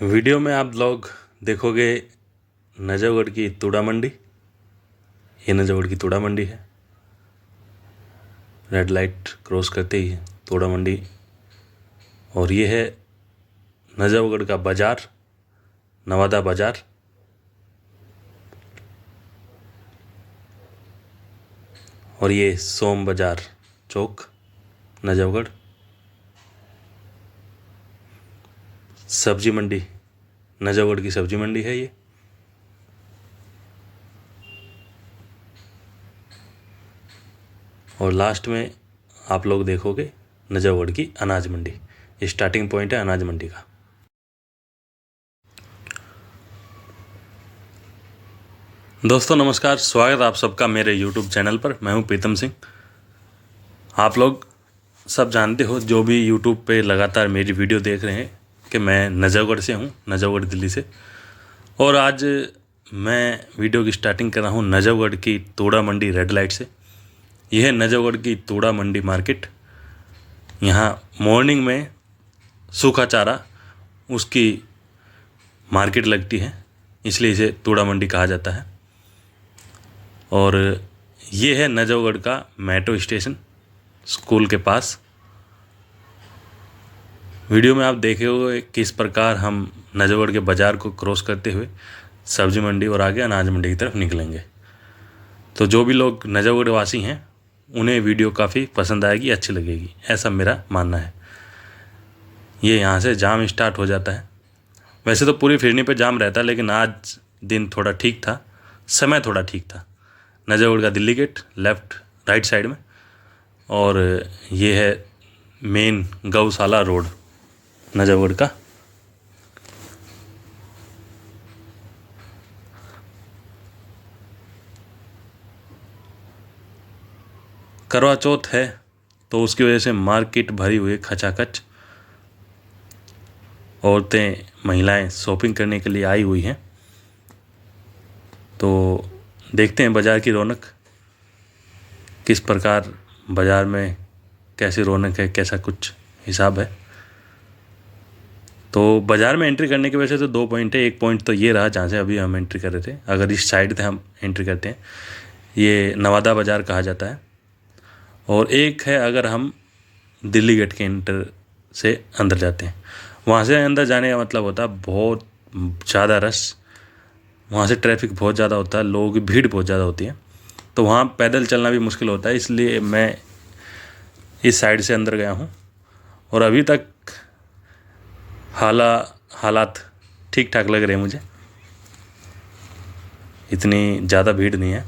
Video में आप लोग देखोगे नजफगढ़ की तूड़ा मंडी। ये नजफगढ़ की तूड़ा मंडी है। रेड लाइट क्रॉस करते ही तूड़ा मंडी। और ये है नजफगढ़ का बाज़ार, नवादा बाज़ार। और ये सोम बाज़ार चौक नजफगढ़। सब्जी मंडी, नजफगढ़ की सब्जी मंडी है ये। और लास्ट में आप लोग देखोगे नजफगढ़ की अनाज मंडी। ये स्टार्टिंग पॉइंट है अनाज मंडी का। दोस्तों नमस्कार, स्वागत है आप सबका मेरे YouTube चैनल पर। मैं हूं प्रीतम सिंह। आप लोग सब जानते हो, जो भी YouTube पे लगातार मेरी वीडियो देख रहे हैं, कि मैं नजफगढ़ से हूं, नजफगढ़ दिल्ली से। और आज मैं वीडियो की स्टार्टिंग कर रहा हूं नजफगढ़ की तूड़ा मंडी रेड लाइट से। यह है नजफगढ़ की तूड़ा मंडी मार्केट। यहाँ मॉर्निंग में सूखा चारा उसकी मार्केट लगती है, इसलिए इसे तूड़ा मंडी कहा जाता है। और ये है नजफगढ़ का मेट्रो स्टेशन, स्कूल के पास। वीडियो में आप देखे हुए किस प्रकार हम नजफगढ़ के बाज़ार को क्रॉस करते हुए सब्जी मंडी और आगे अनाज मंडी की तरफ निकलेंगे। तो जो भी लोग नजफगढ़ वासी हैं उन्हें वीडियो काफ़ी पसंद आएगी, अच्छी लगेगी, ऐसा मेरा मानना है। ये यहाँ से जाम स्टार्ट हो जाता है। वैसे तो पूरी फिरनी पे जाम रहता है, लेकिन आज दिन थोड़ा ठीक था, समय थोड़ा ठीक था। नजफगढ़ का Delhi gate left right side में। और ये है मेन गौशाला रोड नजफगढ़ का। करवा चौथ है तो उसकी वजह से मार्केट भरी हुई है खचाखच। औरतें, महिलाएं शॉपिंग करने के लिए आई हुई हैं। तो देखते हैं बाज़ार की रौनक किस प्रकार, बाज़ार में कैसी रौनक है, कैसा कुछ हिसाब है। तो बाज़ार में एंट्री करने के वजह से तो दो पॉइंट है। एक पॉइंट तो ये रहा जहाँ से अभी हम एंट्री कर रहे थे। अगर इस साइड से हम एंट्री करते हैं, ये नवादा बाज़ार कहा जाता है। और एक है अगर हम दिल्ली गेट के एंटर से अंदर जाते हैं। वहाँ से अंदर जाने का मतलब होता है बहुत ज़्यादा रश, वहाँ से ट्रैफिक बहुत ज़्यादा होता है, लोगों की भीड़ बहुत ज़्यादा होती है। तो वहाँ पैदल चलना भी मुश्किल होता है, इसलिए मैं इस साइड से अंदर गया हूँ। और अभी तक हालात ठीक ठाक लग रहे हैं मुझे, इतनी ज़्यादा भीड़ नहीं है।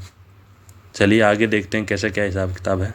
चलिए आगे देखते हैं कैसा क्या हिसाब किताब है।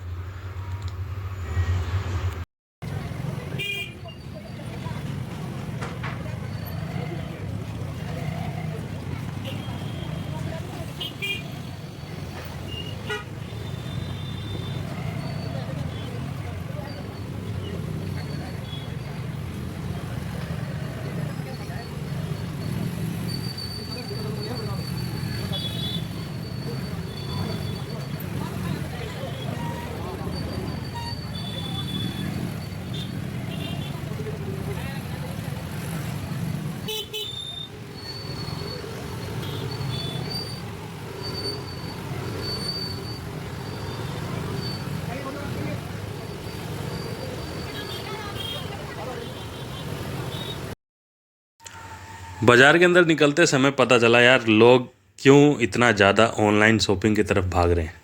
बाज़ार के अंदर निकलते समय पता चला यार, लोग क्यों इतना ज़्यादा ऑनलाइन शॉपिंग की तरफ भाग रहे हैं।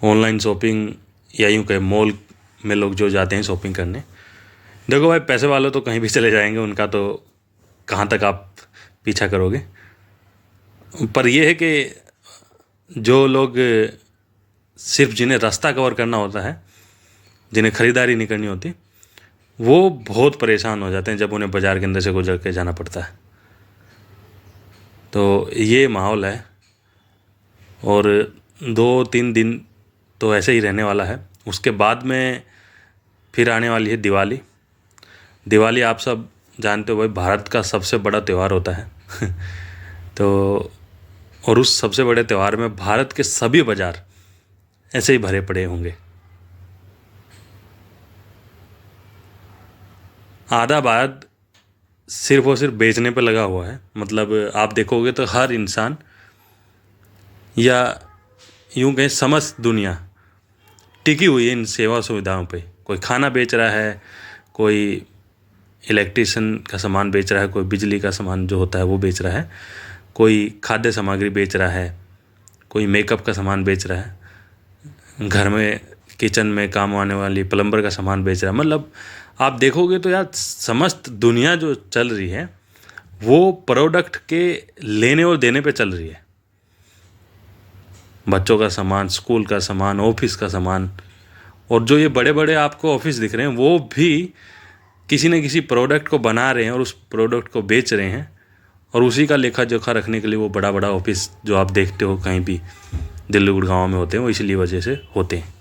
ऑनलाइन शॉपिंग या यूँ कहें मॉल में लोग जो जाते हैं शॉपिंग करने। देखो भाई, पैसे वाले तो कहीं भी चले जाएंगे, उनका तो कहाँ तक आप पीछा करोगे। पर यह है कि जो लोग सिर्फ जिन्हें रास्ता कवर करना होता है, जिन्हें ख़रीदारी नहीं करनी होती, वो बहुत परेशान हो जाते हैं जब उन्हें बाज़ार के अंदर से गुजर के जाना पड़ता है। तो ये माहौल है। और 2-3 दिन तो ऐसे ही रहने वाला है। उसके बाद में फिर आने वाली है दिवाली। दिवाली आप सब जानते हो भाई, भारत का सबसे बड़ा त्यौहार होता है। तो और उस सबसे बड़े त्यौहार में भारत के सभी बाज़ार ऐसे ही भरे पड़े होंगे। आधा भारत सिर्फ और सिर्फ बेचने पे लगा हुआ है। मतलब आप देखोगे तो हर इंसान या यूं कहें समस्त दुनिया टिकी हुई है इन सेवा सुविधाओं पे। कोई खाना बेच रहा है, कोई इलेक्ट्रिशियन का सामान बेच रहा है, कोई बिजली का सामान जो होता है वो बेच रहा है, कोई खाद्य सामग्री बेच रहा है, कोई मेकअप का सामान बेच रहा है, घर में किचन में काम आने वाली प्लम्बर का सामान बेच रहा है। मतलब आप देखोगे तो यार समस्त दुनिया जो चल रही है वो प्रोडक्ट के लेने और देने पे चल रही है। बच्चों का सामान, स्कूल का सामान, ऑफिस का सामान, और जो ये बड़े बड़े आपको ऑफिस दिख रहे हैं वो भी किसी न किसी प्रोडक्ट को बना रहे हैं और उस प्रोडक्ट को बेच रहे हैं, और उसी का लेखा जोखा रखने के लिए वो बड़ा बड़ा ऑफिस जो आप देखते हो कहीं भी दिल्ली गुड़गांव में होते हैं वो इसलिए वजह से होते हैं।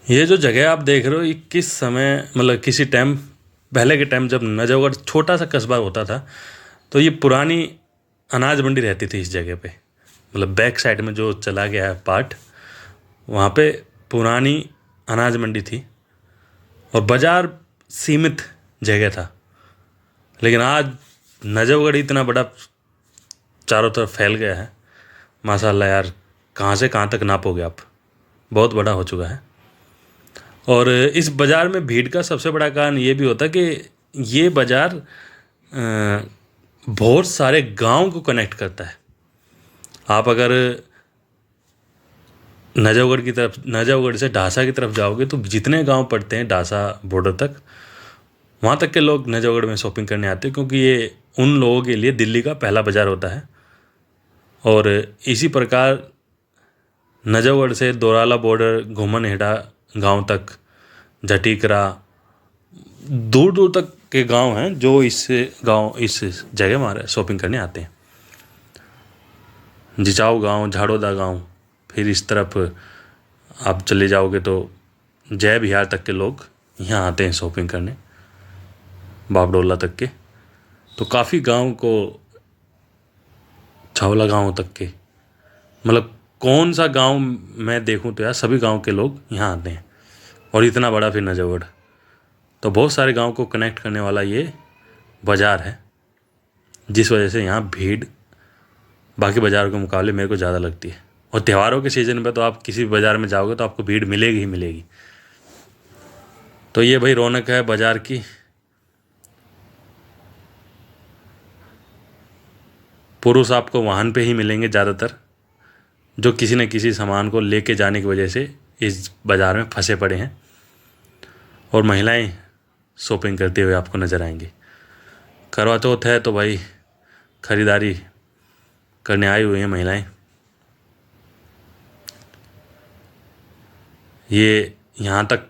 ये जो जगह आप देख रहे हो ये किस समय, मतलब किसी टाइम पहले के टाइम जब नजफगढ़ छोटा सा कस्बा होता था तो ये पुरानी अनाज मंडी रहती थी इस जगह पे। मतलब बैक साइड में जो चला गया है पार्ट, वहाँ पे पुरानी अनाज मंडी थी और बाज़ार सीमित जगह था। लेकिन आज नजफगढ़ इतना बड़ा चारों तरफ फैल गया है, माशाल्लाह यार, कहाँ से कहाँ तक नापोगे आप, बहुत बड़ा हो चुका है। और इस बाज़ार में भीड़ का सबसे बड़ा कारण ये भी होता है कि ये बाज़ार बहुत सारे गांव को कनेक्ट करता है। आप अगर नजफगढ़ की तरफ, नजफगढ़ से ढासा की तरफ जाओगे तो जितने गांव पड़ते हैं ढासा बॉर्डर तक, वहाँ तक के लोग नजफगढ़ में शॉपिंग करने आते हैं, क्योंकि ये उन लोगों के लिए दिल्ली का पहला बाज़ार होता है। और इसी प्रकार नजफगढ़ से दोराला बॉर्डर, घुमन हेड़ा गांव तक, झटीकरा, दूर दूर तक के गांव हैं जो इस जगह में शॉपिंग करने आते हैं। जिचाऊ गांव, झाड़ोदा गांव, फिर इस तरफ आप चले जाओगे तो जय बिहार तक के लोग यहाँ आते हैं शॉपिंग करने, बापडोला तक के। तो काफ़ी गांव को, छावला गांव तक के, मतलब कौन सा गांव मैं देखूं तो यार सभी गांव के लोग यहाँ आते हैं। और इतना बड़ा फिर नजफगढ़, तो बहुत सारे गांव को कनेक्ट करने वाला ये बाज़ार है, जिस वजह से यहाँ भीड़ बाकी बाज़ारों के मुकाबले मेरे को ज़्यादा लगती है। और त्योहारों के सीज़न में तो आप किसी भी बाज़ार में जाओगे तो आपको भीड़ मिलेगी ही मिलेगी। तो ये भाई रौनक है बाज़ार की। पुरुष आपको वाहन पे ही मिलेंगे ज़्यादातर, जो किसी न किसी सामान को लेके जाने की वजह से इस बाज़ार में फंसे पड़े हैं। और महिलाएं शॉपिंग करते हुए आपको नज़र आएंगी। करवा चौथ है तो भाई ख़रीदारी करने आई हुई हैं महिलाएं। ये यहाँ तक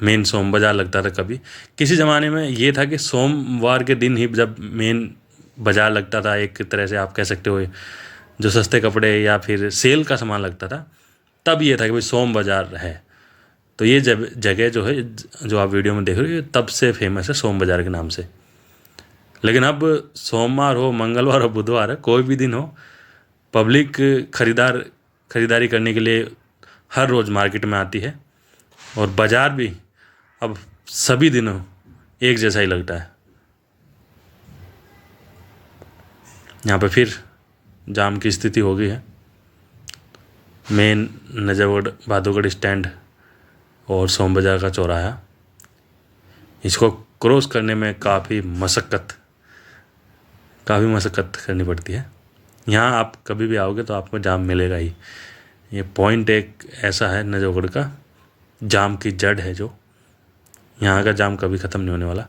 मेन सोम बाज़ार लगता था। कभी किसी ज़माने में ये था कि सोमवार के दिन ही जब मेन बाज़ार लगता था, एक तरह से आप कह सकते हो जो सस्ते कपड़े या फिर सेल का सामान लगता था, तब ये था कि भाई सोम बाज़ार है। तो ये जगह जो है, जो आप वीडियो में देख रहे हो, तब से फेमस है सोम बाज़ार के नाम से। लेकिन अब सोमवार हो, मंगलवार हो, बुधवार है, कोई भी दिन हो, पब्लिक खरीदारी करने के लिए हर रोज़ मार्केट में आती है। और बाज़ार भी अब सभी दिनों एक जैसा ही लगता है। यहाँ पे फिर जाम की स्थिति हो गई है। मेन नजफगढ़ बहादुरगढ़ स्टैंड और सोम बाज़ार का चौराहा, इसको क्रॉस करने में काफ़ी मशक्क़त करनी पड़ती है। यहाँ आप कभी भी आओगे तो आपको जाम मिलेगा ही। ये पॉइंट एक ऐसा है नजफगढ़ का, जाम की जड़ है, जो यहाँ का जाम कभी ख़त्म नहीं होने वाला।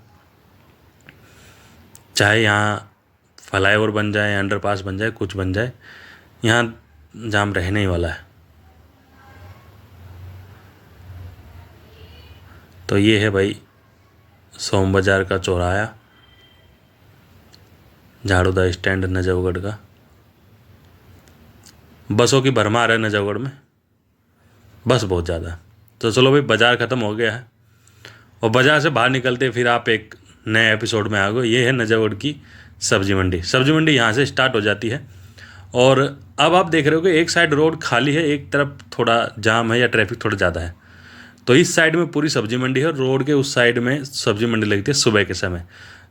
चाहे यहाँ फ्लाईओवर बन जाए, अंडरपास बन जाए, कुछ बन जाए, यहाँ जाम रहने ही वाला है। तो ये है भाई सोम बाज़ार का चौराहा, झाड़ूदा स्टैंड नजफगढ़ का। बसों की भरमार है नजफगढ़ में, बस बहुत ज़्यादा। तो चलो भाई, बाज़ार ख़त्म हो गया है और बाज़ार से बाहर निकलते फिर आप एक नए एपिसोड में आ गए। ये है नजफगढ़ की सब्ज़ी मंडी। सब्ज़ी मंडी यहाँ से स्टार्ट हो जाती है और अब आप देख रहे हो कि एक साइड रोड खाली है, एक तरफ थोड़ा जाम है या ट्रैफिक थोड़ा ज़्यादा है। तो इस साइड में पूरी सब्जी मंडी है, रोड के उस साइड में सब्जी मंडी लगती है सुबह के समय।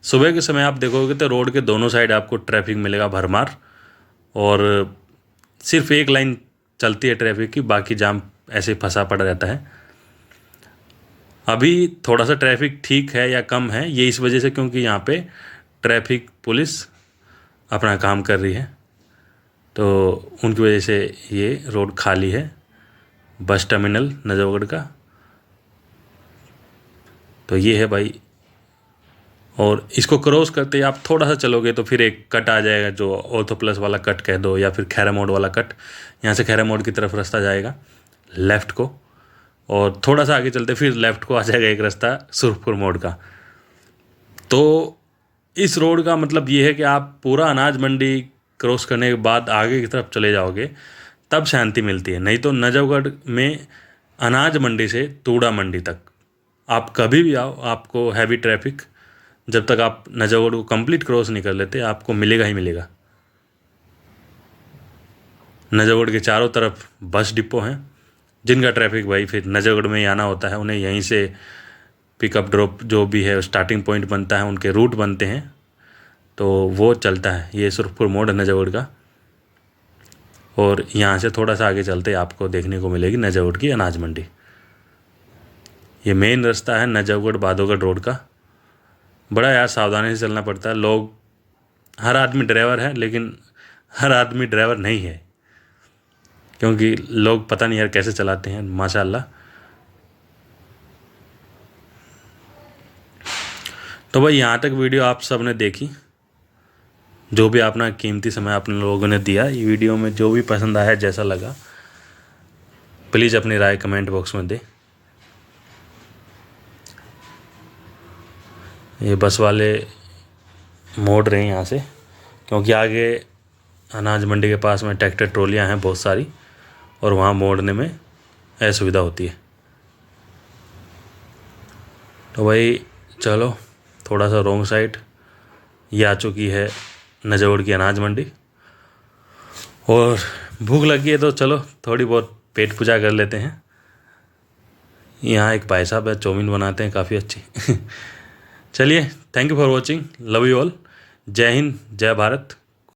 सुबह के समय आप देखोगे तो रोड के दोनों साइड आपको ट्रैफिक मिलेगा भरमार, और सिर्फ एक लाइन चलती है ट्रैफिक की, बाकी जाम ऐसे फंसा पड़ा रहता है। अभी थोड़ा सा ट्रैफिक ठीक है या कम है, ये इस वजह से क्योंकि यहाँ पे ट्रैफिक पुलिस अपना काम कर रही है, तो उनकी वजह से ये रोड खाली है बस टर्मिनल नजफगढ़ का। तो ये है भाई, और इसको क्रॉस करते ही आप थोड़ा सा चलोगे तो फिर एक कट आ जाएगा, जो ऑर्थो प्लस वाला कट कह दो या फिर खैरा मोड़ वाला कट। यहाँ से खैरा मोड़ की तरफ रास्ता जाएगा लेफ़्ट को, और थोड़ा सा आगे चलते फिर लेफ़्ट को आ जाएगा एक रास्ता सुरखपुर मोड़ का। तो इस रोड का मतलब ये है कि आप पूरा अनाज मंडी क्रॉस करने के बाद आगे की तरफ चले जाओगे तब शांति मिलती है। नहीं तो नजफगढ़ में अनाज मंडी से तूड़ा मंडी तक आप कभी भी आओ, आपको हैवी ट्रैफिक, जब तक आप नजफगढ़ को कंप्लीट क्रॉस नहीं कर लेते, आपको मिलेगा ही मिलेगा। नजफगढ़ के चारों तरफ बस डिपो हैं, जिनका ट्रैफिक भाई फिर नजफगढ़ में ही आना होता है, उन्हें यहीं से पिकअप ड्रॉप जो भी है स्टार्टिंग पॉइंट बनता है, उनके रूट बनते हैं, तो वो चलता है। ये सुरखपुर मोड़ है नजफगढ़ का, और यहाँ से थोड़ा सा आगे चलते आपको देखने को मिलेगी नजफगढ़ की अनाज मंडी। ये मेन रास्ता है नजफगढ़ बादोगढ़ रोड का। बड़ा यार सावधानी से चलना पड़ता है। लोग, हर आदमी ड्राइवर है लेकिन हर आदमी ड्राइवर नहीं है, क्योंकि लोग पता नहीं यार कैसे चलाते हैं माशाल्लाह। तो भाई यहाँ तक वीडियो आप सब ने देखी, जो भी अपना कीमती समय आपने लोगों ने दिया, ये वीडियो में जो भी पसंद आया, जैसा लगा, प्लीज़ अपनी राय कमेंट बॉक्स में दे। ये बस वाले मोड़ रहे हैं यहाँ से, क्योंकि आगे अनाज मंडी के पास में ट्रैक्टर ट्रॉलियाँ हैं बहुत सारी, और वहाँ मोड़ने में असुविधा होती है। तो भाई चलो, थोड़ा सा रॉन्ग साइड ये आ चुकी है नजफगढ़ की अनाज मंडी, और भूख लगी है तो चलो थोड़ी बहुत पेट पूजा कर लेते हैं। यहाँ एक भाई साहब है, चाउमीन बनाते हैं काफ़ी अच्छी। चलिए, thank you for watching, love you all, जय हिंद, जय भारत।